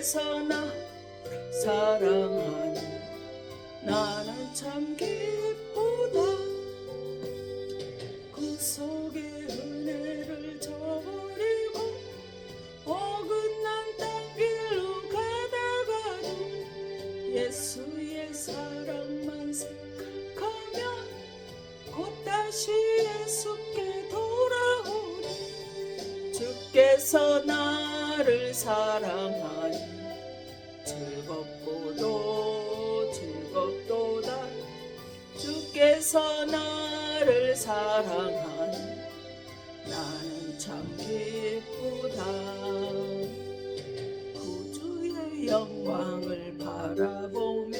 주께서 나 사랑하니 나는 참 기쁘다. 구속의 은혜를 저버리고 어긋난 땅 길로 가다가도 예수의 사랑만 생각하면 곧 다시 예수께 돌아오리. 주께서 나를 사랑하니 즐겁고도 즐겁도다. 주께서 나를 사랑하니 나는 참 기쁘다. 구주의 영광을 바라보며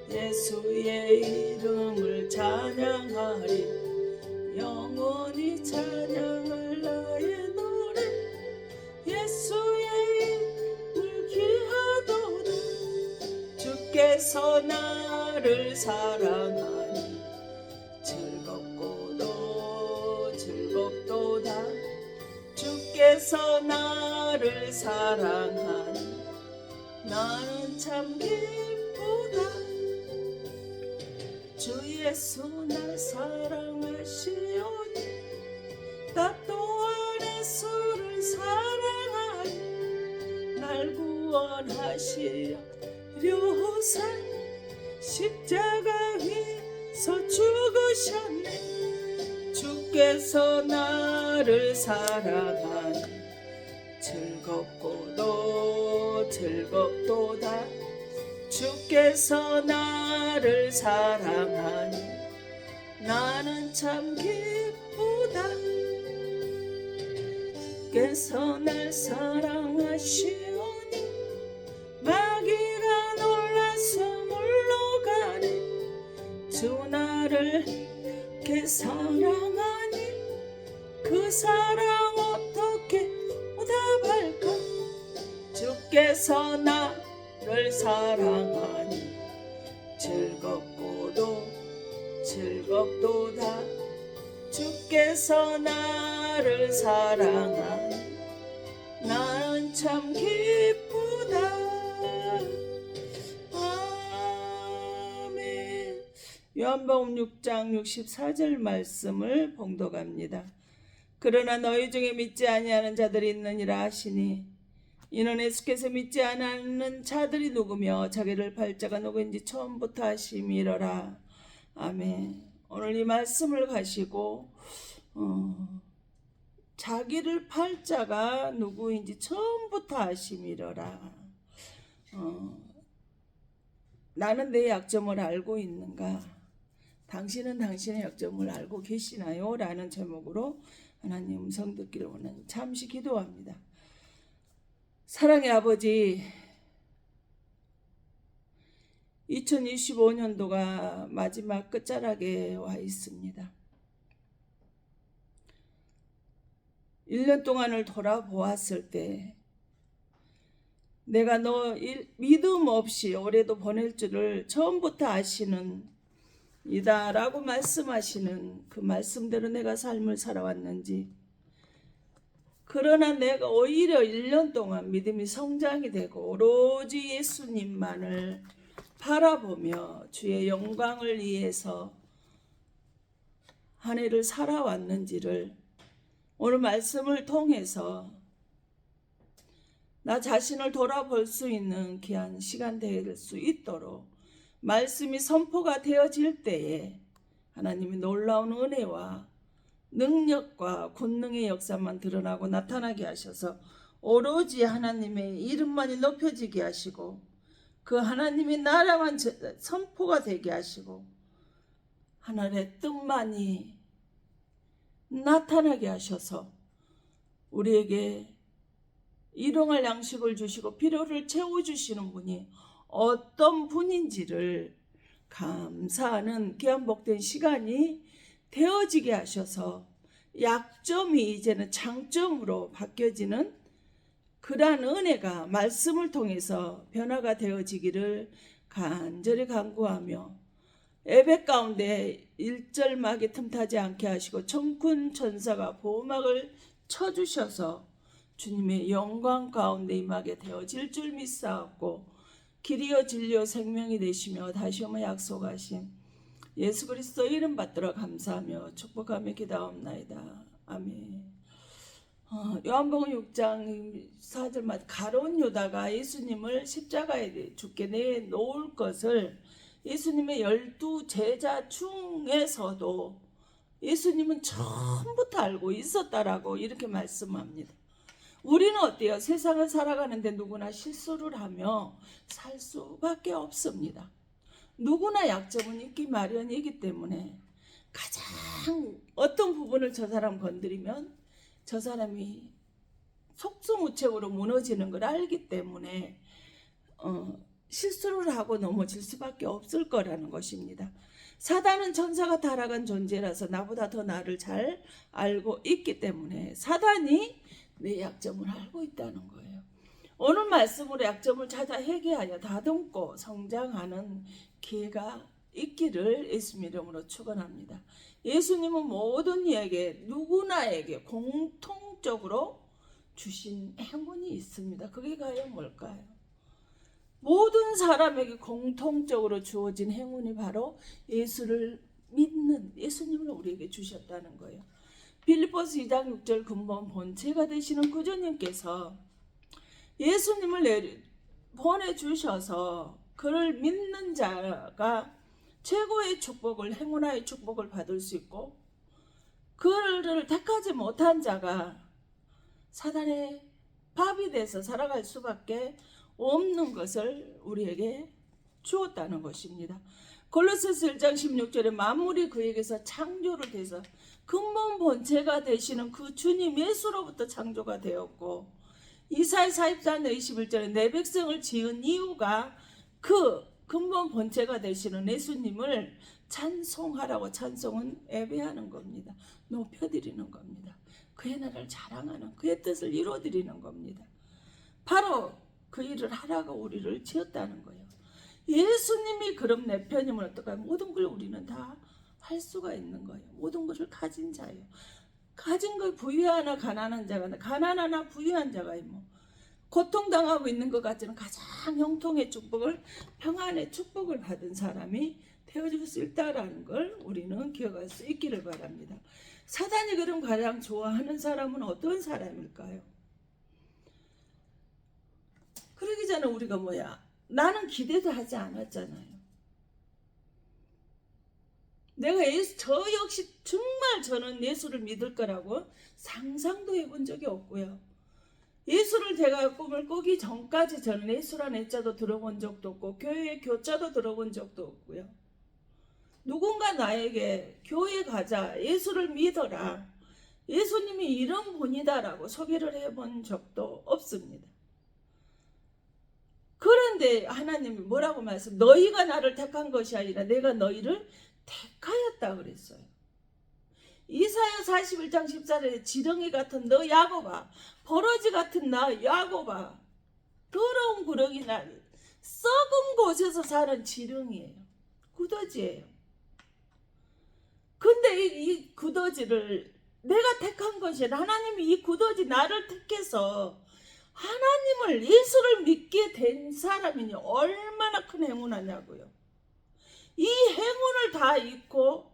예수의 이름을 찬양하리. 영원히 찬양할 나의 노래 예수의 이름을 기하도다. 주께서 나를 사랑하니 즐겁고도 즐겁도다. 주께서 나를 사랑하니 나는 참 기쁘다. 주 예수 날 사랑하시오니 나 또한 예수를 사랑하니 날 구원하시려사 십자가 위에서 죽으셨네. 주께서 나를 사랑하니 즐겁고도 즐겁도다. 주께서 나를 사랑하니 나는 참 기쁘다. 주께서 날 사랑하시오니 마귀가 놀라서 물러가네. 주 나를 이렇게 사랑하니 그 사랑 어떻게 보답할까. 주께서 나를 사랑하니 즐겁고도 즐겁도다. 주께서 나를 사랑하니 나는 참 기쁘다. 아멘. 요한복음 6장 64절 말씀을 봉독합니다. 그러나 너희 중에 믿지 아니하는 자들이 있느니라 하시니 이는 예수께서 믿지 않는 자들이 누구며 자기를 팔자가 누구인지 처음부터 아심이러라. 아멘. 오늘 이 말씀을 가시고 자기를 팔자가 누구인지 처음부터 아심이러라. 나는 내 약점을 알고 있는가? 당신은 당신의 약점을 알고 계시나요? 라는 제목으로 하나님 음성 듣기를 원하는 잠시 기도합니다. 사랑의 아버지, 2025년도가 마지막 끝자락에 와 있습니다. 1년 동안을 돌아보았을 때 내가 너 믿음 없이 올해도 보낼 줄을 처음부터 아시는 이다 라고 말씀하시는 그 말씀대로 내가 삶을 살아왔는지, 그러나 내가 오히려 1년 동안 믿음이 성장이 되고 오로지 예수님만을 바라보며 주의 영광을 위해서 한 해를 살아왔는지를 오늘 말씀을 통해서 나 자신을 돌아볼 수 있는 귀한 시간 될 수 있도록 말씀이 선포가 되어질 때에 하나님이 놀라운 은혜와 능력과 권능의 역사만 드러나고 나타나게 하셔서 오로지 하나님의 이름만이 높여지게 하시고 그 하나님의 나라만 선포가 되게 하시고 하늘의 뜻만이 나타나게 하셔서 우리에게 일용할 양식을 주시고 필요를 채워주시는 분이 어떤 분인지를 감사하는 귀한 복된 시간이 되어지게 하셔서 약점이 이제는 장점으로 바뀌어지는 그러한 은혜가 말씀을 통해서 변화가 되어지기를 간절히 간구하며 예배 가운데 일절막이 틈타지 않게 하시고 천군 천사가 보호막을 쳐주셔서 주님의 영광 가운데 임하게 되어질 줄 믿사옵고 길이요 진리요 생명이 되시며 다시 오며 약속하신 예수 그리스도 이름 받들어 감사하며 축복하며 기도하옵나이다. 아멘. 요한복음 6장 4절마다 가룟 유다가 예수님을 십자가에 죽게 내놓을 것을 예수님의 12 제자 중에서도 예수님은 처음부터 알고 있었다라고 이렇게 말씀합니다. 우리는 어때요? 세상을 살아가는데 누구나 실수를 하며 살 수밖에 없습니다. 누구나 약점은 있기 마련이기 때문에 가장 어떤 부분을 저 사람 건드리면 저 사람이 속수무책으로 무너지는 걸 알기 때문에 실수를 하고 넘어질 수밖에 없을 거라는 것입니다. 사단은 천사가 타락한 존재라서 나보다 더 나를 잘 알고 있기 때문에 사단이 내 약점을 알고 있다는 거예요. 오늘 말씀으로 약점을 찾아 회개하여 다듬고 성장하는 기회가 있기를 예수 이름으로 축원합니다. 예수님은 모든 이에게 누구나에게 공통적으로 주신 행운이 있습니다. 그게 과연 뭘까요? 모든 사람에게 공통적으로 주어진 행운이 바로 예수를 믿는 예수님을 우리에게 주셨다는 거예요. 빌립보서 2장 6절 근본 본체가 되시는 구주님께서 예수님을 보내주셔서 그를 믿는 자가 최고의 축복을 행운의 축복을 받을 수 있고 그를 택하지 못한 자가 사단의 밥이 돼서 살아갈 수밖에 없는 것을 우리에게 주었다는 것입니다. 골로새서 1장 16절에 만물이 그에게서 창조를 돼서 근본 본체가 되시는 그 주님 예수로부터 창조가 되었고 이사야 44장 21절에 내 백성을 지은 이유가 그 근본 본체가 되시는 예수님을 찬송하라고 찬송은 예배하는 겁니다. 높여드리는 겁니다. 그의 나라를 자랑하는 그의 뜻을 이루어드리는 겁니다. 바로 그 일을 하라고 우리를 지었다는 거예요. 예수님이 그럼 내 편이면 어떨까요? 모든 걸 우리는 다 할 수가 있는 거예요. 모든 것을 가진 자예요. 가진 걸 부유하나 가난한 자가 가난하나 부유한 자가 뭐 고통당하고 있는 것 같지는 가장 형통의 축복을 평안의 축복을 받은 사람이 되어줄 수 있다라는 걸 우리는 기억할 수 있기를 바랍니다. 사단이 그럼 가장 좋아하는 사람은 어떤 사람일까요? 그러기 전에 우리가 나는 기대도 하지 않았잖아요. 내가 저 역시 정말 저는 예수를 믿을 거라고 상상도 해본 적이 없고요. 예수를 제가 꿈을 꾸기 전까지 저는 예수라는 애자도 들어본 적도 없고 교회의 교자도 들어본 적도 없고요. 누군가 나에게 교회 가자, 예수를 믿어라, 예수님이 이런 분이다라고 소개를 해본 적도 없습니다. 그런데 하나님이 뭐라고 너희가 나를 택한 것이 아니라 내가 너희를 택하였다 그랬어요. 이사야 41장 14절에 지렁이 같은 너 야곱아, 버러지 같은 나 야곱아, 더러운 구렁이나 썩은 곳에서 사는 지렁이에요. 구더지예요. 근데 이 구더지를 내가 택한 것이 하나님이 이 구더지 나를 택해서 하나님을 예수를 믿게 된 사람이니 얼마나 큰 행운하냐고요. 이 행운을 다 잊고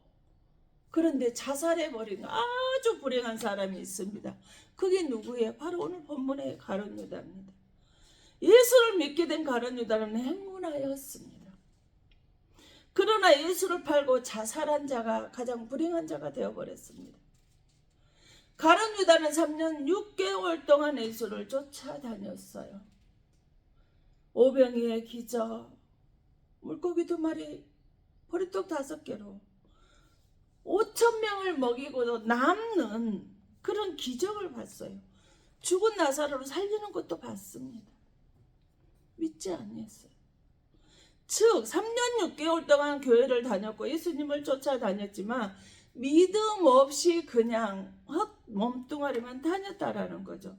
그런데 자살해버린 아주 불행한 사람이 있습니다. 그게 누구예요? 바로 오늘 본문의 가룟 유다입니다. 예수를 믿게 된 가룟 유다는 행운하였습니다. 그러나 예수를 팔고 자살한 자가 가장 불행한 자가 되어버렸습니다. 가룟 유다는 3년 6개월 동안 예수를 쫓아다녔어요. 오병이의 기적, 물고기 2마리, 보리떡 5개로 5,000명을 먹이고도 남는 그런 기적을 봤어요. 죽은 나사로를 살리는 것도 봤습니다. 믿지 않았어요. 즉 3년 6개월 동안 교회를 다녔고 예수님을 쫓아다녔지만 믿음 없이 그냥 헛 몸뚱아리만 다녔다라는 거죠.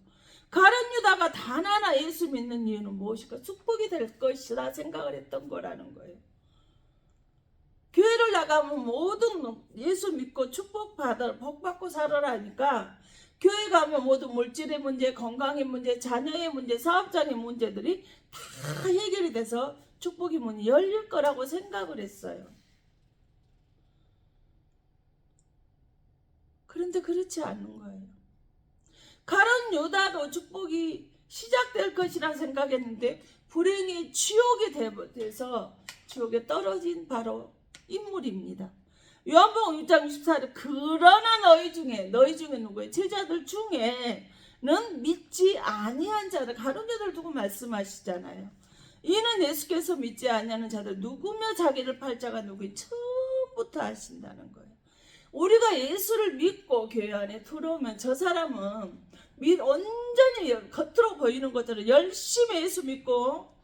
가룟 유다가 단 하나 예수 믿는 이유는 무엇일까? 축복이 될 것이라 생각을 했던 거라는 거예요. 교회를 나가면 모든 예수 믿고 축복받아 복 받고 살아라니까 교회 가면 모두 물질의 문제, 건강의 문제, 자녀의 문제, 사업장의 문제들이 다 해결이 돼서 축복의 문이 열릴 거라고 생각을 했어요. 그런데 그렇지 않은 거예요. 가룟 유다도 축복이 시작될 것이라 생각했는데 불행히 지옥에 돼서 지옥에 떨어진 바로 인물입니다. 요한복음 6장 64절 그러나 너희 중에 누구예요? 제자들 중에는 믿지 아니한 자들, 가룟 유다를 두고 말씀하시잖아요. 이는 예수께서 믿지 아니하는 자들 누구며 자기를 팔 자가 누구인지 처음부터 아신다는 거예요. 우리가 예수를 믿고 교회 안에 들어오면 저 사람은 온전히 겉으로 보이는 것처럼 열심히 예수 믿고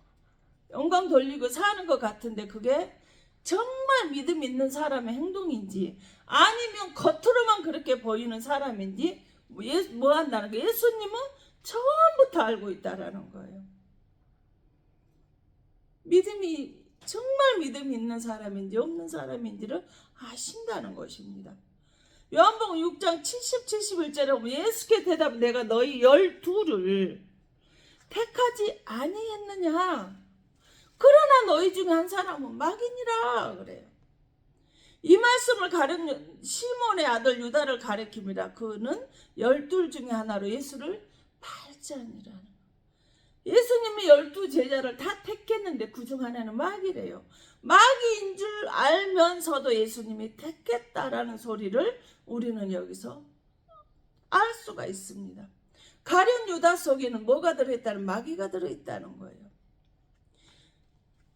영광 돌리고 사는 것 같은데 그게 정말 믿음 있는 사람의 행동인지 아니면 겉으로만 그렇게 보이는 사람인지 뭐 한다는 거예요? 예수님은 처음부터 알고 있다라는 거예요. 믿음이 정말 믿음 있는 사람인지 없는 사람인지를 아신다는 것입니다. 요한복음 6장 70, 71절에 보면 예수께 대답 내가 너희 12를 택하지 아니했느냐 그러나 너희 중에 한 사람은 마귀니라 그래요. 이 말씀을 시몬의 아들 유다를 가리킵니다. 그는 12 중에 하나로 예수를 팔자니라. 예수님이 12 제자를 다 택했는데 그중 하나는 마귀래요. 마귀인 줄 알면서도 예수님이 택했다라는 소리를 우리는 여기서 알 수가 있습니다. 가룟 유다 속에는 뭐가 들어있다는 마귀가 들어있다는 거예요.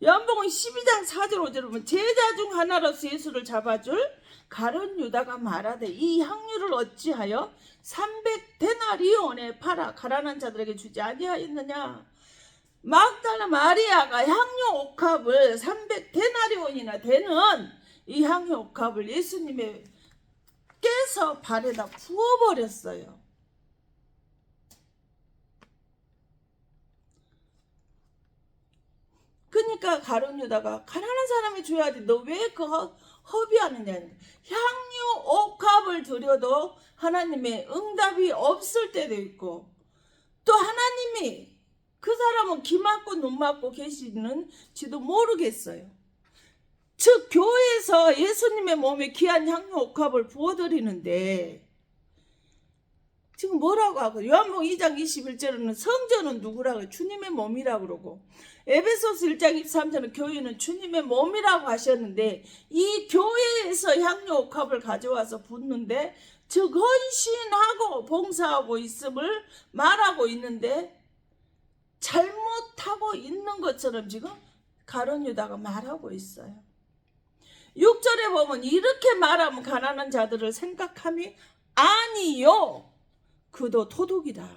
요한복음 12장 4절 5절 보면 제자 중 하나로서 예수를 잡아줄 가룟 유다가 말하되 이 향유를 어찌하여 300데나리온에 팔아 가난한 자들에게 주지 아니하였느냐. 막달라 마리아가 향유 옥합을 300데나리온이나 되는 이 향유 옥합을 예수님의 깨서 발에다 부어버렸어요. 그러니까 가룟 유다가 가난한 사람이 줘야지 너 왜 그 허비하느냐. 향유 옥합을 드려도 하나님의 응답이 없을 때도 있고 또 하나님이 그 사람은 귀 막고 눈 막고 계시는지도 모르겠어요. 즉 교회에서 예수님의 몸에 귀한 향유 옥합을 부어드리는데 지금 뭐라고 하고 요한복음 2장 21절에는 성전은 누구라고 주님의 몸이라고 그러고 에베소서 1장 23절은 교회는 주님의 몸이라고 하셨는데 이 교회에서 향유 옥합을 가져와서 붓는데 즉 헌신하고 봉사하고 있음을 말하고 있는데 잘못하고 있는 것처럼 지금 가룟 유다가 말하고 있어요. 6절에 보면 이렇게 말하면 가난한 자들을 생각함이 아니요 그도 도둑이다.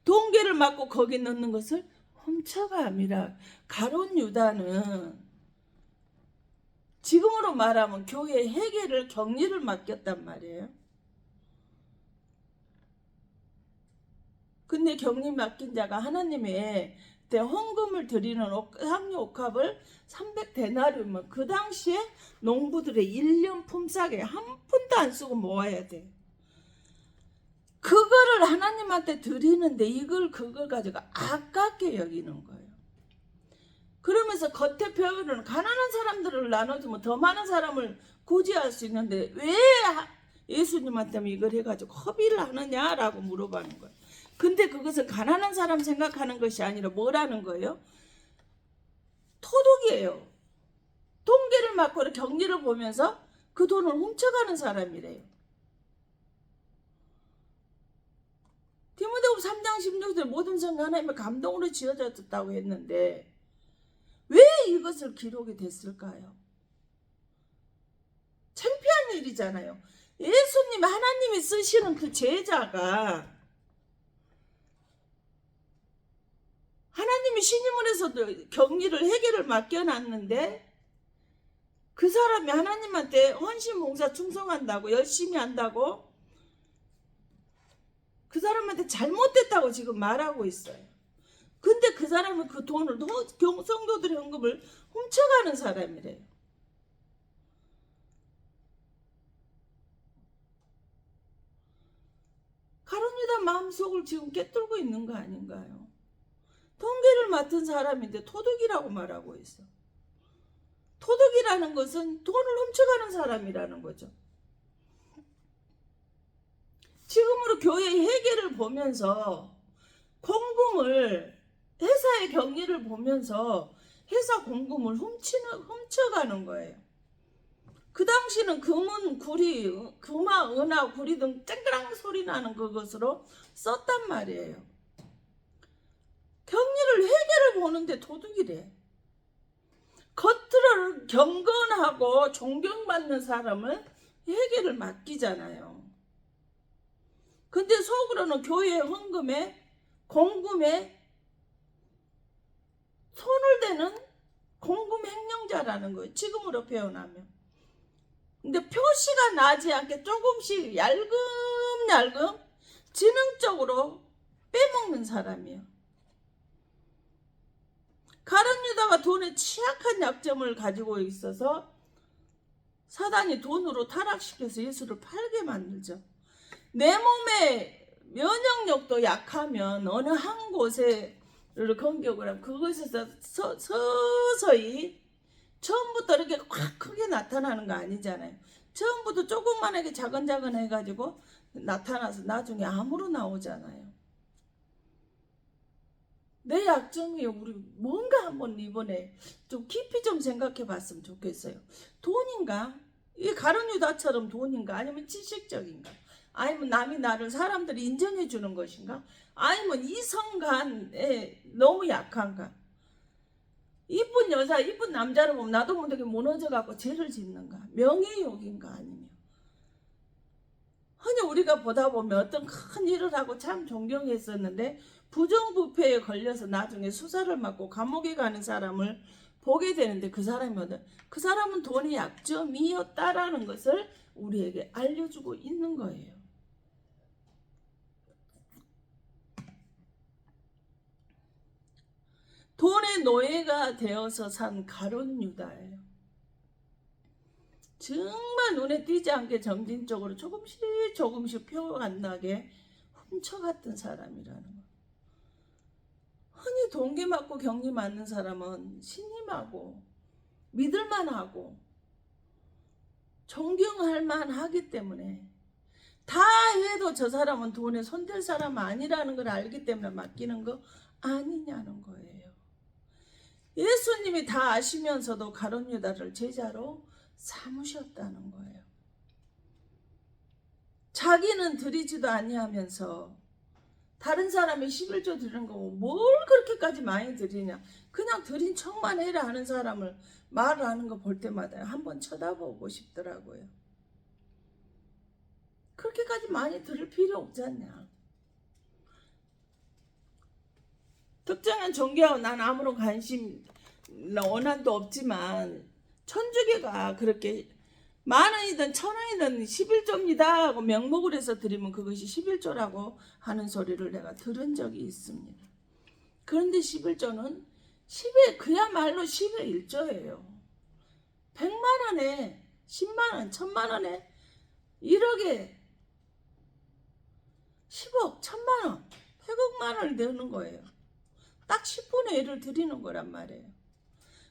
동계를 맞고 거기 넣는 것을 훔쳐감이라. 가룟 유다는 지금으로 말하면 교회 회계를 격리를 맡겼단 말이에요. 근데 격리 맡긴 자가 하나님의 헌금을 드리는 향유 옥합을 300데나리온이면 그 당시에 농부들의 1년 품삯에 한 푼도 안 쓰고 모아야 돼. 그거를 하나님한테 드리는데 그걸 가지고 아깝게 여기는 거예요. 그러면서 겉에 표현은 가난한 사람들을 나눠주면 더 많은 사람을 구제할 수 있는데 왜 예수님한테 이걸 해가지고 허비를 하느냐라고 물어보는 거예요. 근데 그것은 가난한 사람 생각하는 것이 아니라 뭐라는 거예요? 토독이에요. 동계를 맞고 격리를 보면서 그 돈을 훔쳐가는 사람이래요. 디모데후서 3장 16절 모든 성도 하나님의 감동으로 지어졌다고 했는데 왜 이것을 기록이 됐을까요? 창피한 일이잖아요. 예수님 하나님이 쓰시는 그 제자가 하나님이 신임원에서도 격리를 해결을 맡겨놨는데 그 사람이 하나님한테 헌신 봉사 충성한다고 열심히 한다고 그 사람한테 잘못됐다고 지금 말하고 있어요. 근데 그 사람은 그 돈을 성도들의 헌금을 훔쳐가는 사람이래요. 가룟유다 마음속을 지금 꿰뚫고 있는 거 아닌가요? 통계를 맡은 사람인데 토둑이라고 말하고 있어. 토둑이라는 것은 돈을 훔쳐가는 사람이라는 거죠. 지금으로 교회 회계를 보면서 공금을, 회사의 경리를 보면서 회사 공금을 훔쳐가는 거예요. 그 당시는 금은 구리, 금화, 은하, 구리 등 쨍그랑 소리 나는 그것으로 썼단 말이에요. 경리를, 회계를 보는데 도둑이래. 겉으로 경건하고 존경받는 사람은 회계를 맡기잖아요. 근데 속으로는 교회 헌금에, 공금에 손을 대는 공금 횡령자라는 거예요. 지금으로 표현하면. 근데 표시가 나지 않게 조금씩 얄금얄금 지능적으로 빼먹는 사람이에요. 가룟유다가 돈에 취약한 약점을 가지고 있어서 사단이 돈으로 타락시켜서 예수를 팔게 만들죠. 내 몸의 면역력도 약하면 어느 한 곳에를 공격을 하면 그것에서 서서히 처음부터 이렇게 확 크게 나타나는 거 아니잖아요. 처음부터 조금만하게 자근자근 해가지고 나타나서 나중에 암으로 나오잖아요. 내 약점이 우리 뭔가 한번 이번에 좀 깊이 좀 생각해 봤으면 좋겠어요. 돈인가? 이 가룟유다처럼 돈인가? 아니면 지식적인가? 아니면 남이 나를 사람들이 인정해 주는 것인가? 아니면 이성간에 너무 약한가? 이쁜 여자, 이쁜 남자를 보면 나도 모르게 무너져 갖고 죄를 짓는가? 명예욕인가? 아니면 흔히 우리가 보다 보면 어떤 큰 일을 하고 참 존경했었는데 부정부패에 걸려서 나중에 수사를 받고 감옥에 가는 사람을 보게 되는데 그 사람은 돈의 약점이었다라는 것을 우리에게 알려주고 있는 거예요. 돈의 노예가 되어서 산 가룟유다예요. 정말 눈에 띄지 않게 점진적으로 조금씩 표 안 나게 훔쳐갔던 사람이라는 거. 흔히 동계 맞고 격리 맞는 사람은 신임하고 믿을만하고 존경할 만하기 때문에 다 해도 저 사람은 돈에 손댈 사람 아니라는 걸 알기 때문에 맡기는 거 아니냐는 거예요. 예수님이 다 아시면서도 가룟유다를 제자로 삼으셨다는 거예요. 자기는 드리지도 아니하면서 다른 사람이 11조 드리는 거 뭘 그렇게까지 많이 드리냐, 그냥 드린 척만 해라 하는 사람을 말을 하는 거 볼 때마다 한번 쳐다보고 싶더라고요. 그렇게까지 많이 드릴 필요 없지 않냐. 특정한 종교하고 난 아무런 관심 원한도 없지만 천주교가 그렇게 만원이든 천원이든 11조입니다 하고 명목을 해서 드리면 그것이 11조라고 하는 소리를 내가 들은 적이 있습니다. 그런데 11조는 10의 그야말로 10의 1조예요. 100만원에 10만원, 1000만원에 1억에 10억, 1000만원, 100억만원을 내는 거예요. 딱 10분의 1을 드리는 거란 말이에요.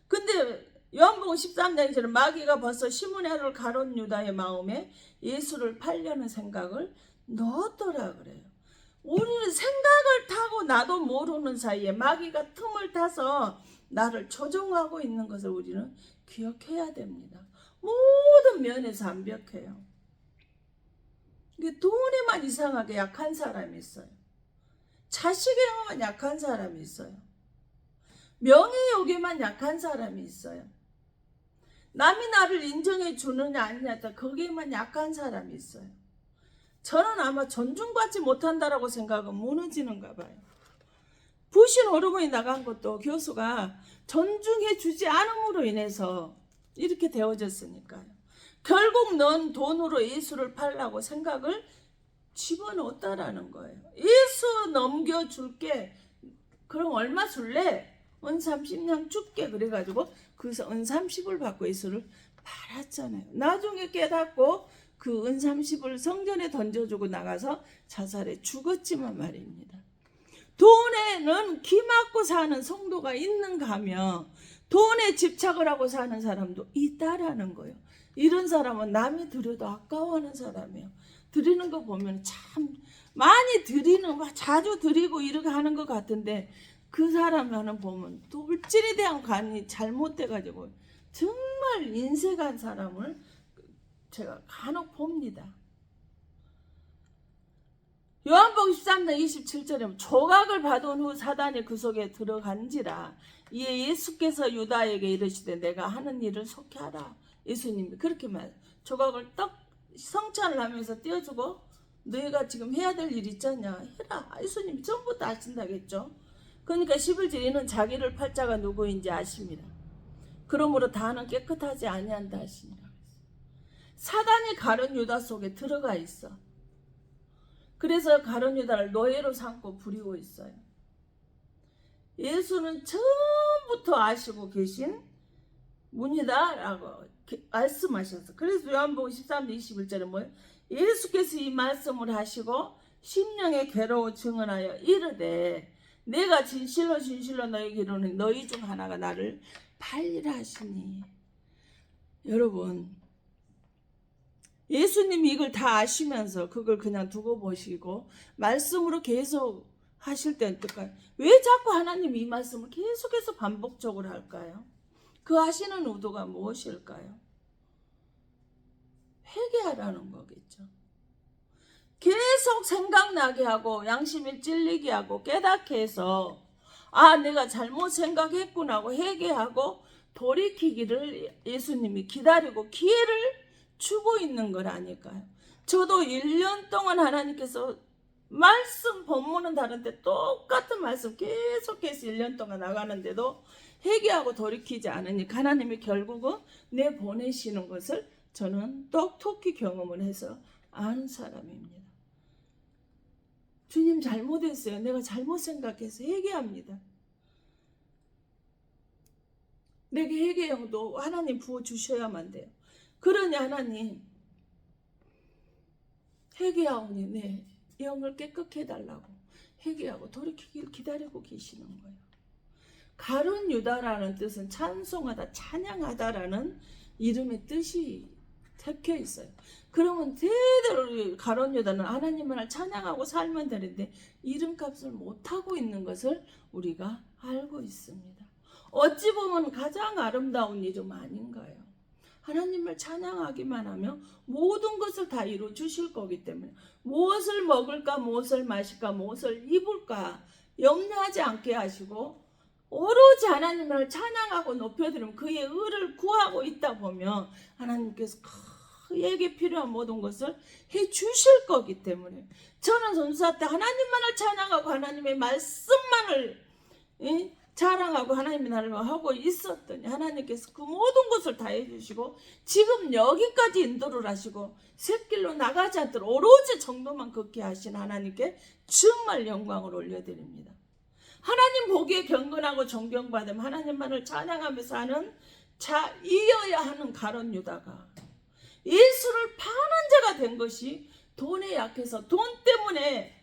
근데 요한복음 13장에서는 마귀가 벌써 시몬의 아들 가룟유다의 마음에 예수를 팔려는 생각을 넣었더라 그래요. 우리는 생각을 타고 나도 모르는 사이에 마귀가 틈을 타서 나를 조종하고 있는 것을 우리는 기억해야 됩니다. 모든 면에서 완벽해요. 돈에만 이상하게 약한 사람이 있어요. 자식에만 약한 사람이 있어요. 명예욕에만 약한 사람이 있어요. 남이 나를 인정해 주느냐 아니냐 거기에만 약한 사람이 있어요. 저는 아마 존중받지 못한다라고 생각은 무너지는가 봐요. 부신 호르몬이 나간 것도 교수가 존중해 주지 않음으로 인해서 이렇게 되어졌으니까요. 결국 넌 돈으로 예수를 팔라고 생각을 집어넣었다라는 거예요. 예수 넘겨줄게. 그럼 얼마 줄래? 은 30냥 줄게. 그래가지고 그래서 은 30을 받고 예수를 팔았잖아요. 나중에 깨닫고 그 은 30을 성전에 던져주고 나가서 자살해 죽었지만 말입니다. 돈에는 기맞고 사는 성도가 있는가 하며 돈에 집착을 하고 사는 사람도 있다라는 거예요. 이런 사람은 남이 드려도 아까워하는 사람이에요. 드리는 거 보면 참 많이 드리는, 자주 드리고 이렇게 하는 것 같은데 그 사람을 보면 물질에 대한 관이 잘못돼가지고 정말 인색한 사람을 제가 간혹 봅니다. 요한복음 13장 27절에 조각을 받은 후 사단이 그 속에 들어간지라 이에 예수께서 유다에게 이르시되 내가 하는 일을 속히 하라. 예수님이 그렇게 조각을 떡 성찬을 하면서 띄워주고 너희가 지금 해야 될 일 있잖냐 해라. 예수님이 전부 다 아신다겠죠. 그러니까 11절 이는 자기를 팔자가 누구인지 아십니다. 그러므로 다는 깨끗하지 아니한다 하시니라. 사단이 가룟 유다 속에 들어가 있어. 그래서 가룟 유다를 노예로 삼고 부리고 있어요. 예수는 처음부터 아시고 계신 문이다라고 말씀하셨어. 그래서 요한복음 13장 21절에 뭐예요? 예수께서 이 말씀을 하시고 심령의 괴로워 증언하여 이르되 내가 진실로 진실로 너희에게 이르노니 너희 중 하나가 나를 팔리라 하시니. 여러분, 예수님이 이걸 다 아시면서 그걸 그냥 두고 보시고 말씀으로 계속 하실 때 어떨까요? 왜 자꾸 하나님이 이 말씀을 계속해서 반복적으로 할까요? 그 하시는 의도가 무엇일까요? 회개하라는 거겠죠. 계속 생각나게 하고 양심이 찔리게 하고 깨닫게 해서 내가 잘못 생각했구나 하고 회개하고 돌이키기를 예수님이 기다리고 기회를 주고 있는 걸 아닐까요? 저도 1년 동안 하나님께서 말씀 본문은 다른데 똑같은 말씀 계속해서 1년 동안 나가는데도 회개하고 돌이키지 않으니까 하나님이 결국은 내 보내시는 것을 저는 똑똑히 경험을 해서 아는 사람입니다. 주님 잘못했어요. 내가 잘못 생각해서 회개합니다. 내게 회개 영도 하나님 부어주셔야만 돼요. 그러니 하나님 회개하오니 내 영을 깨끗게 해달라고 회개하고 돌이키길 기다리고 계시는 거예요. 가룟 유다라는 뜻은 찬송하다, 찬양하다라는 이름의 뜻이 적혀 있어요. 그러면 제대로 가룟 유다는 하나님만을 찬양하고 살면 되는데 이름값을 못하고 있는 것을 우리가 알고 있습니다. 어찌 보면 가장 아름다운 이름 아닌가요? 하나님을 찬양하기만 하면 모든 것을 다 이루어 주실 거기 때문에 무엇을 먹을까, 무엇을 마실까, 무엇을 입을까 염려하지 않게 하시고 오로지 하나님을 찬양하고 높여드리면 그의 의를 구하고 있다 보면 하나님께서 그에게 필요한 모든 것을 해 주실 거기 때문에 저는 선수할 때 하나님만을 찬양하고 하나님의 말씀만을 자랑하고 하나님의 나를 하고 있었더니 하나님께서 그 모든 것을 다 해주시고 지금 여기까지 인도를 하시고 샛길로 나가지 않도록 오로지 정도만 걷게 하신 하나님께 정말 영광을 올려드립니다. 하나님 보기에 경건하고 존경받음 하나님만을 찬양하면서 하는 자이어야 하는 가룟 유다가 예수를 파는 자가 된 것이 돈에 약해서 돈 때문에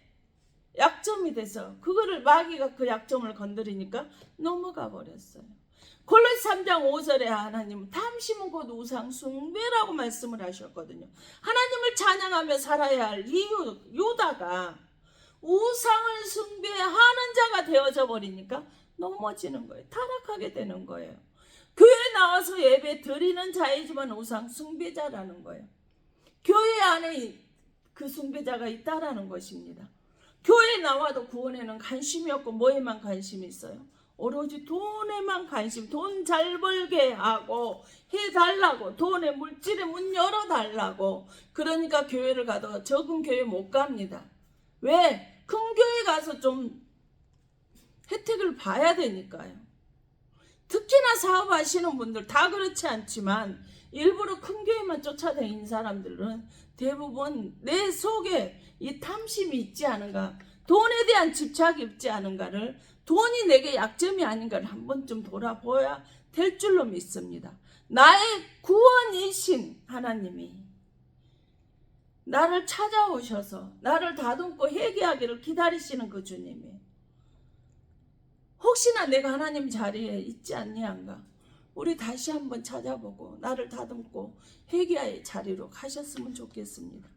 약점이 돼서 그거를 마귀가 그 약점을 건드리니까 넘어가 버렸어요. 골로새 3장 5절에 하나님은 탐심은 곧 우상 숭배라고 말씀을 하셨거든요. 하나님을 찬양하며 살아야 할 이유 유다가 우상을 숭배하는 자가 되어져 버리니까 넘어지는 거예요. 타락하게 되는 거예요. 교회에 나와서 예배 드리는 자이지만 우상 숭배자라는 거예요. 교회 안에 그 숭배자가 있다라는 것입니다. 교회에 나와도 구원에는 관심이 없고 뭐에만 관심이 있어요? 오로지 돈에만 관심, 돈 잘 벌게 하고 해달라고, 돈의 물질에 문 열어달라고. 그러니까 교회를 가도 적은 교회 못 갑니다. 왜? 큰 교회 가서 좀 혜택을 봐야 되니까요. 특히나 사업하시는 분들 다 그렇지 않지만 일부러 큰 교회만 쫓아다니는 사람들은 대부분 내 속에 이 탐심이 있지 않은가, 돈에 대한 집착이 있지 않은가를, 돈이 내게 약점이 아닌가를 한 번쯤 돌아보아야 될 줄로 믿습니다. 나의 구원이신 하나님이 나를 찾아오셔서 나를 다듬고 회개하기를 기다리시는 그 주님이, 혹시나 내가 하나님 자리에 있지 않니한가, 우리 다시 한번 찾아보고 나를 다듬고 회개의 자리로 가셨으면 좋겠습니다.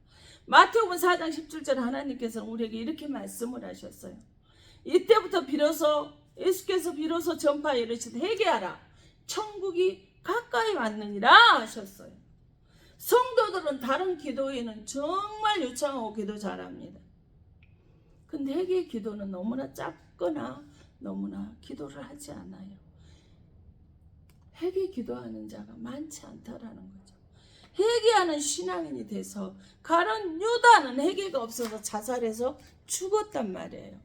마태복음 4장 17절 하나님께서는 우리에게 이렇게 말씀을 하셨어요. 이때부터 비로소 예수께서 비로소 전파에 이르시되 회개하라 천국이 가까이 왔느니라 하셨어요. 성도들은 다른 기도에는 정말 유창하고 기도 잘합니다. 근데 회개의 기도는 너무나 짧거나 너무나 기도를 하지 않아요. 회개 기도하는 자가 많지 않다라는 거죠. 회개하는 신앙인이 돼서 가론 유다는 회개가 없어서 자살해서 죽었단 말이에요.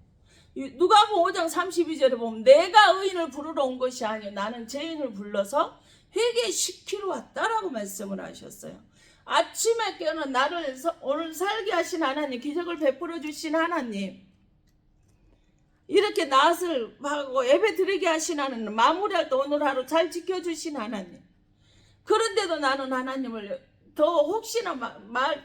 누가복음 5장 32절에 보면 내가 의인을 부르러 온 것이 아니요 나는 죄인을 불러서 회개시키러 왔다라고 말씀을 하셨어요. 아침에 깨어나 나를 오늘 살게 하신 하나님, 기적을 베풀어 주신 하나님, 이렇게 낫을 하고 예배 드리게 하신 하나님, 마무리할 때 오늘 하루 잘 지켜주신 하나님, 그런데도 나는 하나님을 더 혹시나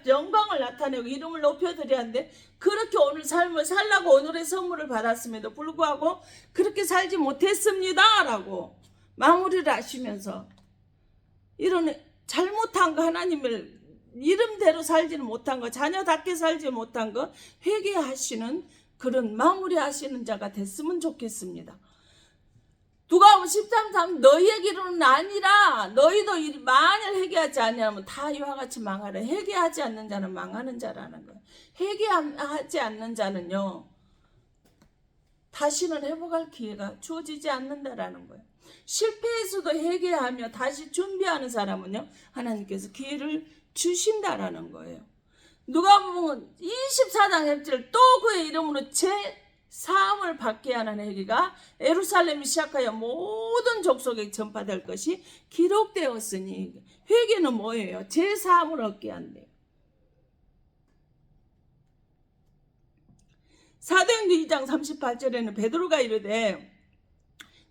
영광을 나타내고 이름을 높여드려야 하는데 그렇게 오늘 삶을 살라고 오늘의 선물을 받았음에도 불구하고 그렇게 살지 못했습니다 라고 마무리를 하시면서, 이런 잘못한 거, 하나님을 이름대로 살지는 못한 거, 자녀답게 살지 못한 거 회개하시는 그런 마무리하시는 자가 됐으면 좋겠습니다. 누가복음 13장 너희의 기로는 아니라 너희도 만일 회개하지 않으면 다 이와 같이 망하라. 회개하지 않는 자는 망하는 자라는 거예요. 회개하지 않는 자는요 다시는 회복할 기회가 주어지지 않는다라는 거예요. 실패해서도 회개하며 다시 준비하는 사람은요 하나님께서 기회를 주신다라는 거예요. 누가복음 24장 10절 또 그의 이름으로 사함을 받게 하는 회개가 예루살렘이 시작하여 모든 족속에 전파될 것이 기록되었으니, 회개는 뭐예요? 제사함을 얻게 한대요. 사도행전 2장 38절에는 베드로가 이르되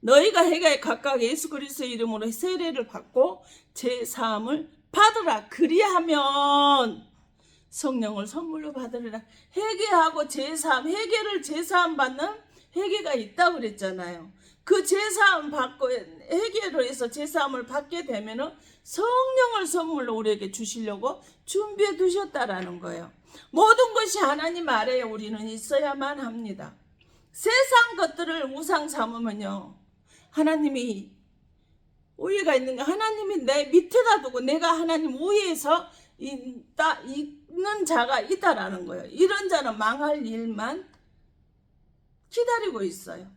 너희가 회개에 각각 예수 그리스도의 이름으로 세례를 받고 제사함을 받으라. 그리하면 성령을 선물로 받으리라. 회개하고 제사함, 회개를 제사함 받는 회개가 있다고 그랬잖아요. 그 제사함 받고 회개로 해서 제사함을 받게 되면은 성령을 선물로 우리에게 주시려고 준비해 두셨다라는 거예요. 모든 것이 하나님 아래에 우리는 있어야만 합니다. 세상 것들을 우상 삼으면요 하나님이 우위가 있는가, 하나님이 내 밑에다 두고 내가 하나님 우위에서 있는 자가 있다라는 거예요. 이런 자는 망할 일만 기다리고 있어요.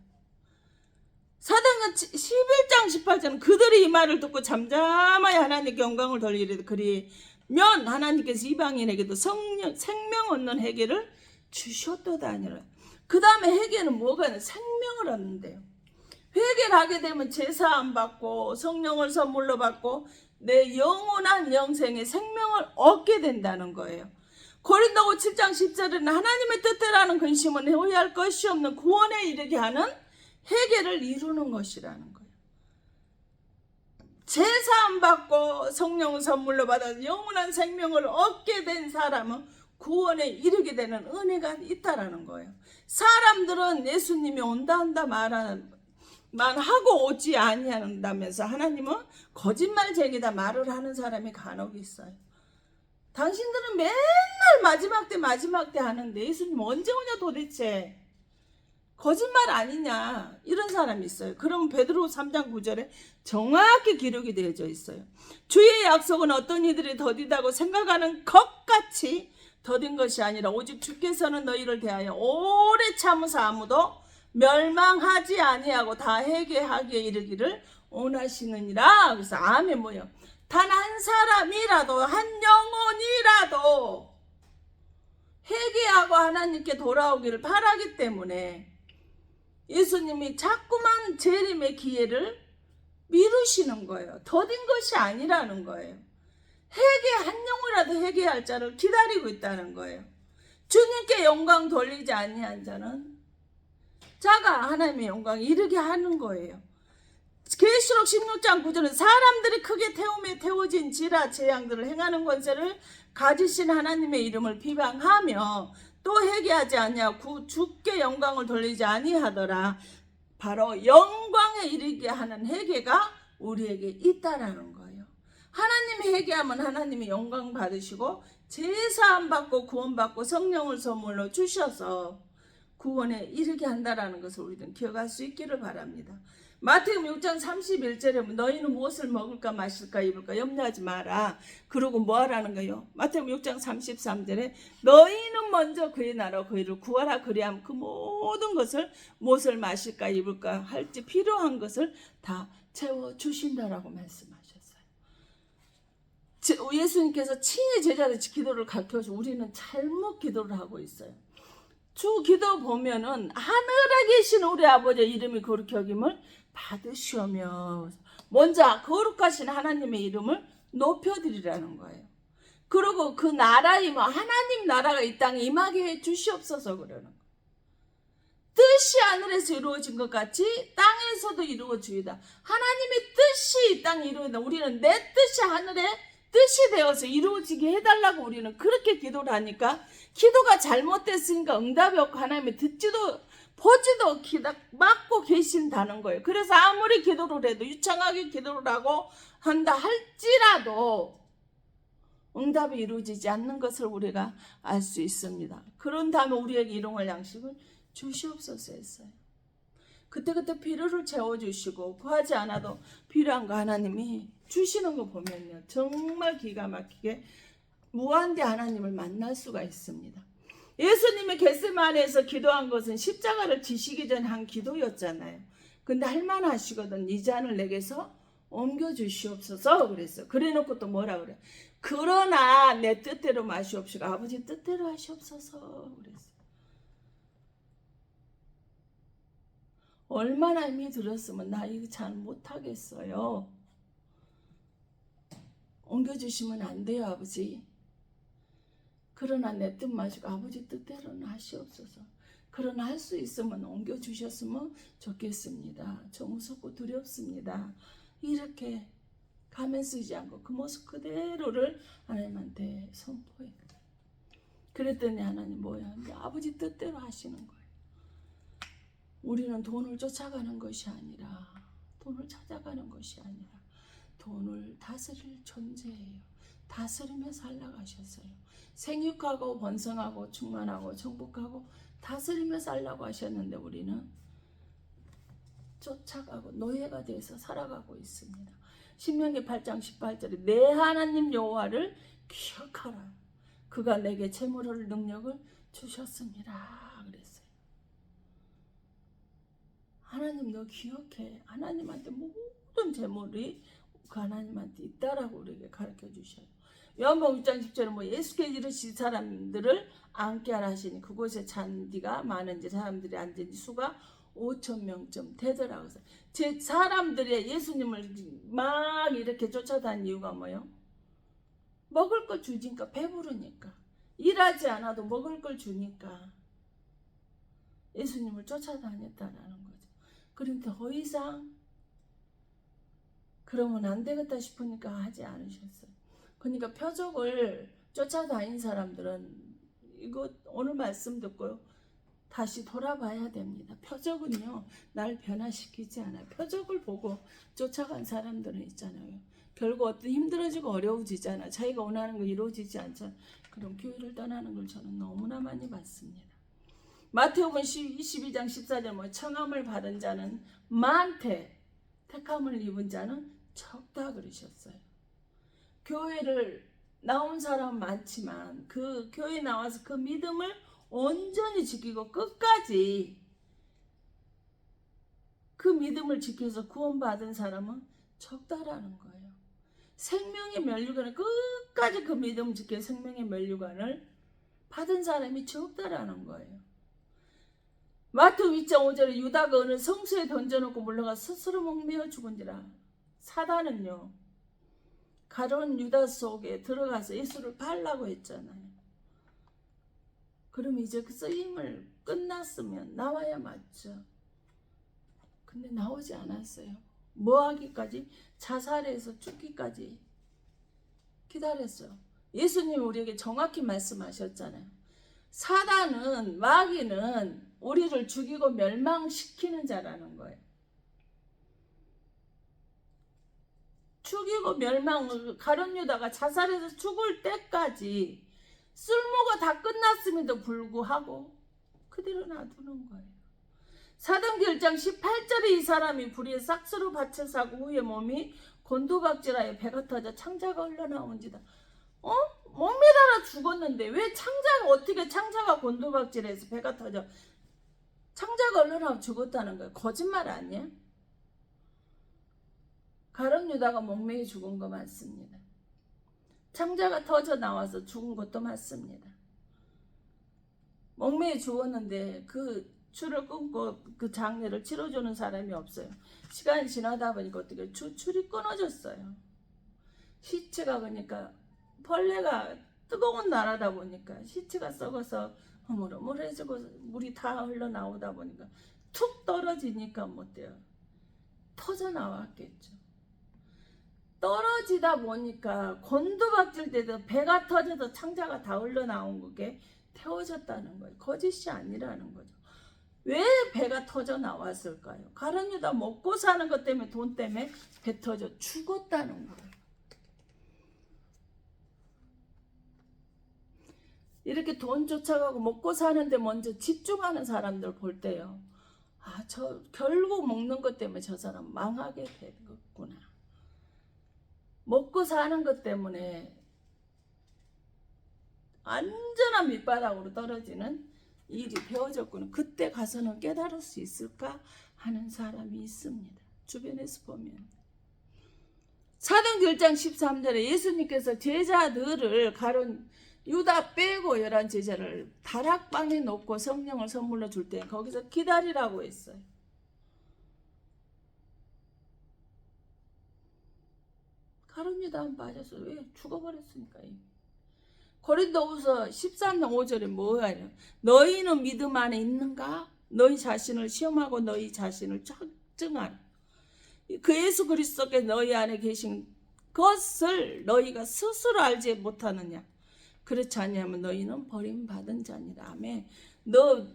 사도행전 11장 18절은 그들이 이 말을 듣고 잠잠하여 하나님께 영광을 돌리리되 그리면 하나님께서 이방인에게도 생명 얻는 회개를 주셨도다 하니라. 그 다음에 회개는 뭐가 있나요? 생명을 얻는데요. 회개를 하게 되면 제사함 받고 성령을 선물로 받고 내 영원한 영생의 생명을 얻게 된다는 거예요. 고린도후 7장 10절에는 하나님의 뜻대로라는 근심은 후회할 것이 없는 구원에 이르게 하는 회개를 이루는 것이라는 거예요. 제사함 받고 성령 선물로 받아서 영원한 생명을 얻게 된 사람은 구원에 이르게 되는 은혜가 있다라는 거예요. 사람들은 예수님이 온다 만 하고 오지 아니한다면서 하나님은 거짓말쟁이다 말을 하는 사람이 간혹 있어요. 당신들은 맨날 마지막 때 하는데 예수님 언제 오냐 도대체, 거짓말 아니냐, 이런 사람이 있어요. 그러면 베드로 3장 9절에 정확히 기록이 되어져 있어요. 주의 약속은 어떤 이들이 더디다고 생각하는 것 같이 더딘 것이 아니라 오직 주께서는 너희를 대하여 오래 참으사 아무도 멸망하지 아니하고 다 회개하기에 이르기를 원하시느니라. 그래서 아멘. 뭐요? 단 한 사람이라도, 한 영혼이라도 회개하고 하나님께 돌아오기를 바라기 때문에 예수님이 자꾸만 재림의 기회를 미루시는 거예요. 더딘 것이 아니라는 거예요. 한 영혼이라도 회개할 자를 기다리고 있다는 거예요. 주님께 영광 돌리지 아니한 자는 자가 하나님의 영광에 이르게 하는 거예요. 계시록 16장 9절은 사람들이 크게 태움에 태워진 지라 재앙들을 행하는 권세를 가지신 하나님의 이름을 비방하며 또 회개하지 아니하고 주께 영광을 돌리지 아니하더라. 바로 영광에 이르게 하는 회개가 우리에게 있다라는 거예요. 하나님이 회개하면 하나님이 영광 받으시고 제사함 받고 구원 받고 성령을 선물로 주셔서 구원에 이르게 한다라는 것을 우리는 기억할 수 있기를 바랍니다. 마태복음 6장 31절에 너희는 무엇을 먹을까 마실까 입을까 염려하지 마라. 그러고 뭐 하라는 거예요? 마태복음 6장 33절에 너희는 먼저 그의 나라 그의를 구하라. 그리하면 그 모든 것을 무엇을 마실까 입을까 할지 필요한 것을 다 채워주신다라고 말씀하셨어요. 예수님께서 친히 제자들 기도를 가르쳐주고 우리는 잘못 기도를 하고 있어요. 주 기도 보면은 하늘에 계신 우리 아버지의 이름이 거룩히 여김을 받으시오며 먼저 거룩하신 하나님의 이름을 높여드리라는 거예요. 그리고 그 나라이면 하나님 나라가 이 땅에 임하게 해 주시옵소서 그러는 거예요. 뜻이 하늘에서 이루어진 것 같이 땅에서도 이루어지이다. 하나님의 뜻이 이 땅에 이루어진다. 우리는 내 뜻이 하늘에 뜻이 되어서 이루어지게 해달라고 우리는 그렇게 기도를 하니까 기도가 잘못됐으니까 응답이 없고 하나님이 듣지도 보지도 막고 계신다는 거예요. 그래서 아무리 기도를 해도 유창하게 기도를 하고 한다 할지라도 응답이 이루어지지 않는 것을 우리가 알 수 있습니다. 그런 다음에 우리에게 일용할 양식을 주시옵소서 했어요. 그때그때 필요를 채워주시고 구하지 않아도 필요한 거 하나님이 주시는 거 보면요 정말 기가 막히게 무한대 하나님을 만날 수가 있습니다. 예수님이 겟세마네에서 기도한 것은 십자가를 지시기 전에 한 기도였잖아요. 근데 할만하시거든. 이 잔을 내게서 옮겨주시옵소서 그랬어요. 그래놓고 또 뭐라 그래? 그러나 내 뜻대로 마시옵시고 아버지 뜻대로 하시옵소서 그랬어요. 얼마나 힘이 들었으면 나 이거 잘 못하겠어요. 옮겨주시면 안 돼요 아버지. 그러나 내 뜻 마시고 아버지 뜻대로는 하시옵소서. 그러나 할 수 있으면 옮겨주셨으면 좋겠습니다. 저 무섭고 두렵습니다. 이렇게 가면 쓰지 않고 그 모습 그대로를 하나님한테 선포해요. 그랬더니 하나님 뭐야? 아버지 뜻대로 하시는 거예요. 우리는 돈을 쫓아가는 것이 아니라 돈을 찾아가는 것이 아니라 돈을 다스릴 존재예요. 다스리며 살라가셨어요. 생육하고 번성하고 충만하고 정복하고 다스리며 살라고 하셨는데 우리는 쫓아가고 노예가 돼서 살아가고 있습니다. 신명기 8장 18절에 내 하나님 여호와를 기억하라. 그가 내게 재물을 능력을 주셨습니다. 그랬어요. 하나님 너 기억해. 하나님한테 모든 재물이 그 하나님한테 있다라고 우리에게 가르쳐 주셔요. 요한복음 6장 10절은 뭐 예수께 이르신 사람들을 앉게 하라 하시니 그곳에 잔디가 많은지 사람들이 앉은 수가 5,000명쯤 되더라고요. 제 사람들이 예수님을 막 이렇게 쫓아다닌 이유가 뭐예요? 먹을 걸 주니까 배부르니까 일하지 않아도 먹을 걸 주니까 예수님을 쫓아다녔다라는 거죠. 그런데 더 이상 그러면 안 되겠다 싶으니까 하지 않으셨어요. 그러니까 표적을 쫓아다닌 사람들은 이거 오늘 말씀 듣고요. 다시 돌아봐야 됩니다. 표적은요. 날 변화시키지 않아요. 표적을 보고 쫓아간 사람들은 있잖아요. 결국 어떤 힘들어지고 어려워지잖아요. 자기가 원하는 거 이루어지지 않잖아요. 그럼 교회를 떠나는 걸 저는 너무나 많이 봤습니다. 마태복음 22장 14절 뭐 청함을 받은 자는 많되 택함을 입은 자는 적다 그러셨어요. 교회를 나온 사람 많지만 그 교회 나와서 그 믿음을 온전히 지키고 끝까지 그 믿음을 지켜서 구원받은 사람은 적다라는 거예요. 생명의 면류관을 끝까지 그 믿음을 지켜 생명의 면류관을 받은 사람이 적다라는 거예요. 마태복음 2장 5절에 유다가 어느 성소에 던져놓고 물러가 스스로 목매어 죽은지라. 사단은요 가론 유다 속에 들어가서 예수를 팔라고 했잖아요. 그럼 이제 그 쓰임을 끝났으면 나와야 맞죠. 근데 나오지 않았어요. 뭐 하기까지? 자살해서 죽기까지 기다렸어요. 예수님이 우리에게 정확히 말씀하셨잖아요. 사단은, 마귀는 우리를 죽이고 멸망시키는 자라는 거예요. 죽이고 가룟 유다가 자살해서 죽을 때까지 쓸모가 다 끝났음에도 불구하고 그대로 놔두는 거예요. 사도행전 1장 18절에 이 사람이 불의의 싹스로 밭을 사고 후에 몸이 곤두박질하여 배가 터져 창자가 흘러나온지다. 목매달아 죽었는데 왜 어떻게 창자가 곤두박질해서 배가 터져 창자가 흘러나와 죽었다는 거예요. 거짓말 아니야? 가룟 유다가 목매에 죽은 거 맞습니다. 창자가 터져 나와서 죽은 것도 맞습니다. 목매에 죽었는데 그 줄을 끊고 그 장례를 치러주는 사람이 없어요. 시간이 지나다 보니까 어떻게 줄이 끊어졌어요. 시체가 그러니까 벌레가 뜨거운 나라다 보니까 시체가 썩어서 흐물흐물해지고 물이 다 흘러나오다 보니까 툭 떨어지니까 못 돼요. 터져 나왔겠죠. 떨어지다 보니까 곤두박질 때도 배가 터져서 창자가 다 흘러나온 그게 태워졌다는 거예요. 거짓이 아니라는 거죠. 왜 배가 터져 나왔을까요? 가룟 유다 먹고 사는 것 때문에, 돈 때문에 배 터져 죽었다는 거예요. 이렇게 돈 쫓아가고 먹고 사는데 먼저 집중하는 사람들 볼 때요, 저 결국 먹는 것 때문에 저 사람 망하게 되겠구나. 먹고 사는 것 때문에 완전한 밑바닥으로 떨어지는 일이 되어졌구나. 그때 가서는 깨달을 수 있을까 하는 사람이 있습니다. 주변에서 보면. 사도행전 1장 13절에 예수님께서 제자들을 가룟 유다 빼고 11 제자를 다락방에 놓고 성령을 선물로 줄 때 거기서 기다리라고 했어요. 가룟 유다 안 빠져서 왜 죽어버렸으니까. 고린도후서 13장 5절에 뭐예요? 너희는 믿음 안에 있는가? 너희 자신을 시험하고 너희 자신을 측정하라. 그 예수 그리스도께 너희 안에 계신 것을 너희가 스스로 알지 못하느냐? 그렇지 않냐면 너희는 버림받은 자니라. 아멘. 너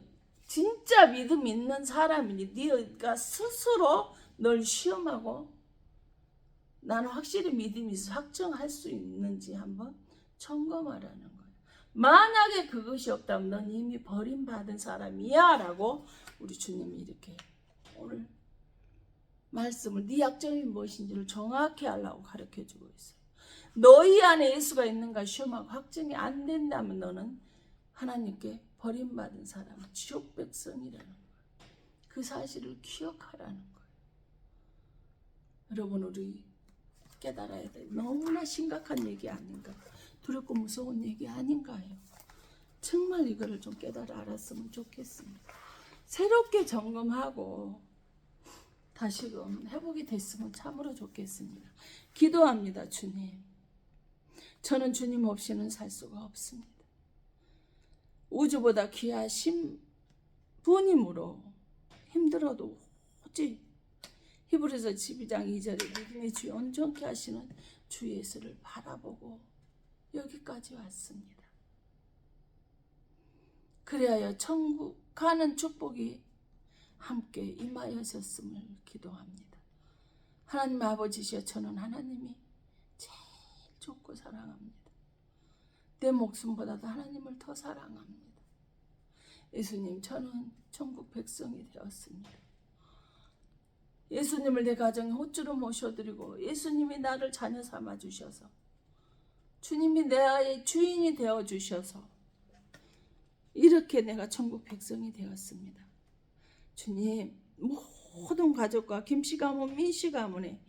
진짜 믿음 있는 사람이니 네가 스스로 널 시험하고 나는 확실히 믿음이 있어 확정할 수 있는지 한번 점검하라는 거예요. 만약에 그것이 없다면 넌 이미 버림받은 사람이야 라고 우리 주님이 이렇게 오늘 말씀을 네 약점이 무엇인지를 정확히 알라고 가르쳐주고 있어요. 너희 안에 예수가 있는가 시험하고 확정이 안 된다면 너는 하나님께 버림받은 사람, 지옥 백성이라는 거예요. 그 사실을 기억하라는 거예요. 여러분, 우리 깨달아야 돼. 너무나 심각한 얘기 아닌가, 두렵고 무서운 얘기 아닌가요? 정말 이거를 좀 깨달아 알았으면 좋겠습니다. 새롭게 점검하고 다시금 회복이 됐으면 참으로 좋겠습니다. 기도합니다. 주님, 저는 주님 없이는 살 수가 없습니다. 우주보다 귀하신 분이므로 힘들어도 오직 히브리서 12장 2절에 믿음의 주에 온전케 하시는 주 예수를 바라보고 여기까지 왔습니다. 그리하여 천국 가는 축복이 함께 임하였었음을 기도합니다. 하나님 아버지시여, 저는 하나님이 제일 좋고 사랑합니다. 내 목숨보다도 하나님을 더 사랑합니다. 예수님, 저는 천국 백성이 되었습니다. 예수님을 내 가정에 호주로 모셔드리고 예수님이 나를 자녀 삼아 주셔서 주님이 내 아이의 주인이 되어 주셔서 이렇게 내가 천국 백성이 되었습니다. 주님, 모든 가족과 김씨 가문, 민씨 가문의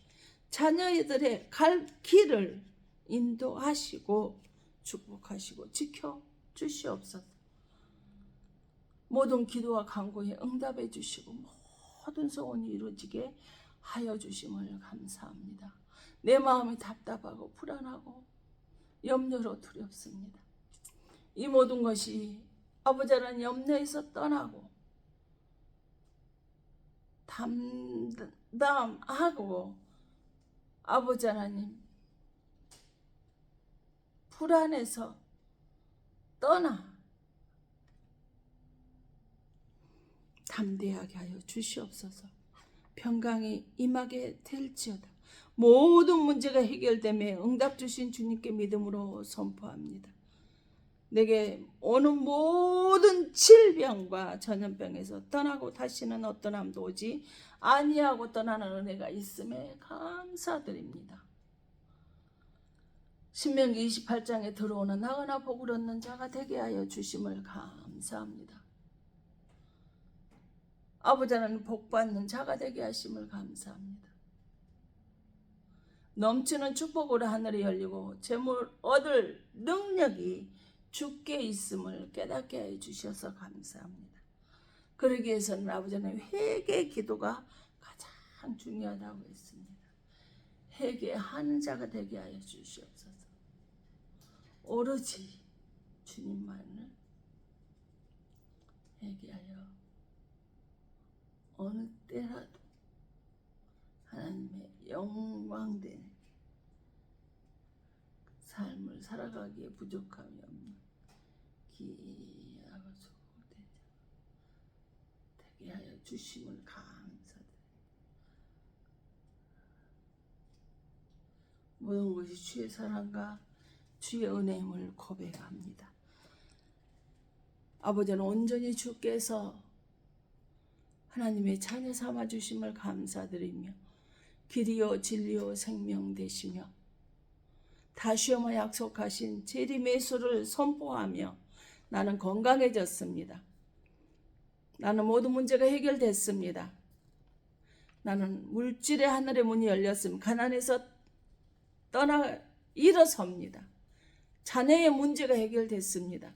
자녀들의 갈 길을 인도하시고 축복하시고 지켜 주시옵소서. 모든 기도와 간구에 응답해 주시고 모든 소원이 이루어지게 하여 주심을 감사합니다. 내 마음이 답답하고 불안하고 염려로 두렵습니다. 이 모든 것이 아버지 하나님 염려에서 떠나고 담담하고 아버지 하나님 불안해서 떠나 담대하게 하여 주시옵소서. 평강이 임하게 될지어다. 모든 문제가 해결되며 응답 주신 주님께 믿음으로 선포합니다. 내게 오는 모든 질병과 전염병에서 떠나고 다시는 어떤 암도 오지 아니하고 떠나는 은혜가 있음에 감사드립니다. 신명기 28장에 들어오는 나그나 복을 얻는 자가 되게 하여 주심을 감사합니다. 아버지 하나님 복받는 자가 되게 하심을 감사합니다. 넘치는 축복으로 하늘이 열리고 재물 얻을 능력이 주께 있음을 깨닫게 해 주셔서 감사합니다. 그러기 위해서는 아버지 하나님 회개의 기도가 가장 중요하다고 했습니다. 회개하는 자가 되게 하여 주시옵소서. 오로지 주님만을 회개하여 어느 때라도 하나님의 영광된 삶을 살아가기에 부족함이 없는 귀하고 소홀된 자 되게 하여 주심을 감사드립니다. 모든 것이 주의 사랑과 주의 은혜임을 고백합니다. 아버지는 온전히 주께서 하나님의 자녀 삼아 주심을 감사드리며 길이요 진리요 생명 되시며 다시 오마 약속하신 재림의 수를 선포하며 나는 건강해졌습니다. 나는 모든 문제가 해결됐습니다. 나는 물질의 하늘의 문이 열렸습니다. 가난에서 떠나 일어섭니다. 자녀의 문제가 해결됐습니다.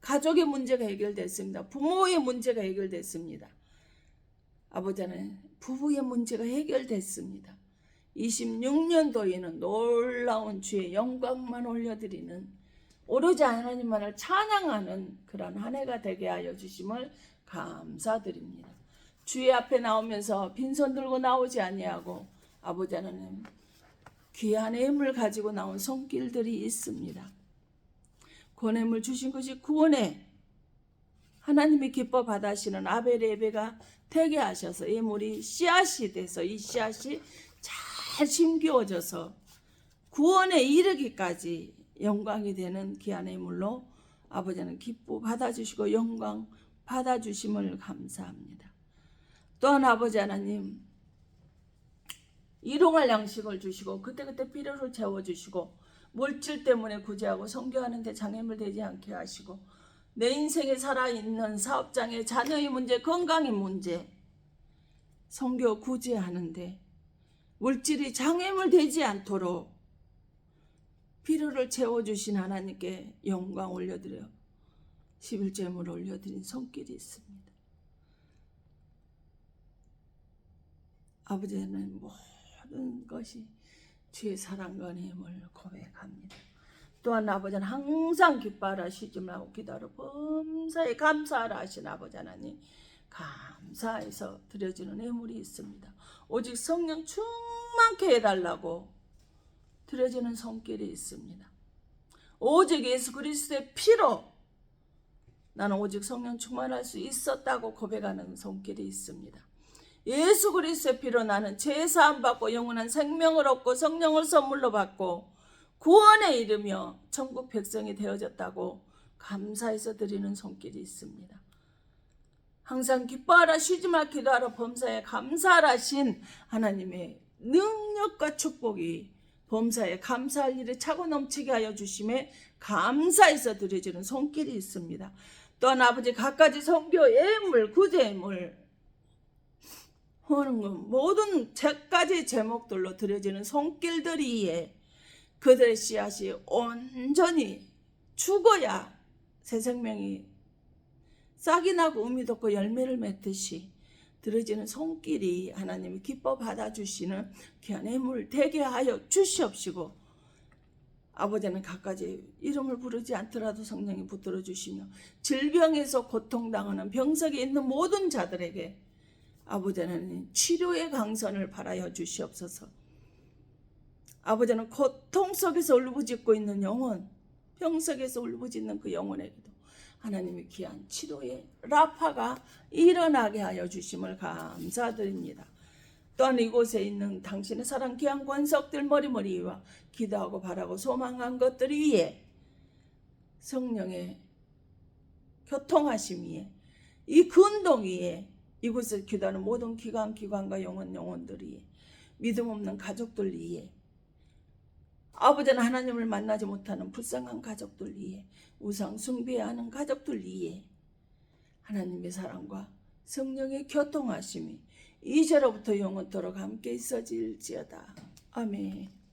가족의 문제가 해결됐습니다. 부모의 문제가 해결됐습니다. 아버지는 부부의 문제가 해결됐습니다. 26년도에는 놀라운 주의 영광만 올려드리는 오로지 하나님만을 찬양하는 그런 한 해가 되게 하여 주심을 감사드립니다. 주의 앞에 나오면서 빈손 들고 나오지 아니하고 아버지 하나님 귀한 예물 가지고 나온 손길들이 있습니다. 구원의물 주신 것이 구원에 하나님이 기뻐 받으시는 아벨의 예배가 되게 하셔서 예물이 씨앗이 돼서 이 씨앗이 잘 심겨져서 구원에 이르기까지 영광이 되는 귀한 예물로 아버지는 기뻐 받아주시고 영광 받아주심을 감사합니다. 또한 아버지 하나님 일용할 양식을 주시고 그때그때 필요를 채워주시고 물질 때문에 구제하고 선교하는 데 장애물 되지 않게 하시고 내 인생에 살아있는 사업장의 자녀의 문제, 건강의 문제 선교 구제하는데 물질이 장애물 되지 않도록 필요를 채워주신 하나님께 영광 올려드려 11제물 올려드린 손길이 있습니다. 아버지는 모든 것이 주의 사랑과 은혜임을 고백합니다. 또한 아버지는 항상 기뻐하라 쉬지 말고 기도하라 범사에 감사하라 하신 아버지 하나님 감사해서 드려지는 예물이 있습니다. 오직 성령 충만케 해달라고 드려지는 손길이 있습니다. 오직 예수 그리스도의 피로 나는 오직 성령 충만할 수 있었다고 고백하는 손길이 있습니다. 예수 그리스도의 피로 나는 죄사함 받고 영원한 생명을 얻고 성령을 선물로 받고 구원에 이르며 천국 백성이 되어졌다고 감사해서 드리는 손길이 있습니다. 항상 기뻐하라 쉬지 마 기도하라 범사에 감사하라 하신 하나님의 능력과 축복이 범사에 감사할 일에 차고 넘치게 하여 주심에 감사해서 드려지는 손길이 있습니다. 또한 아버지 갖가지 선교 예물 구제 예물 하는 것 모든 100가지 제목들로 드려지는 손길들이에 그들의 씨앗이 온전히 죽어야 새 생명이 싹이 나고 의미 돋고 열매를 맺듯이 드려지는 손길이 하나님이 기뻐 받아주시는 귀한 예물 되게 하여 주시옵시고 아버지는 갖가지 이름을 부르지 않더라도 성령이 붙들어 주시며 질병에서 고통당하는 병석에 있는 모든 자들에게 아버지는 치료의 강선을 바라여 주시옵소서. 아버지는 고통 속에서 울부짖고 있는 영혼 병석에서 울부짖는 그 영혼에게도 하나님의 귀한 치료의 라파가 일어나게 하여 주심을 감사드립니다. 또한 이곳에 있는 당신의 사랑 귀한 권석들 머리머리와 기도하고 바라고 소망한 것들 위에 성령의 교통하심 위에 이 근동 위에 이곳에서 기도하는 모든 기관과 영혼들 위에 믿음 없는 가족들 위에 아버지는 하나님을 만나지 못하는 불쌍한 가족들 위에 우상 숭배해야 하는 가족들 위에 하나님의 사랑과 성령의 교통하심이 이제로부터 영원토록 함께 있어질지어다. 아멘.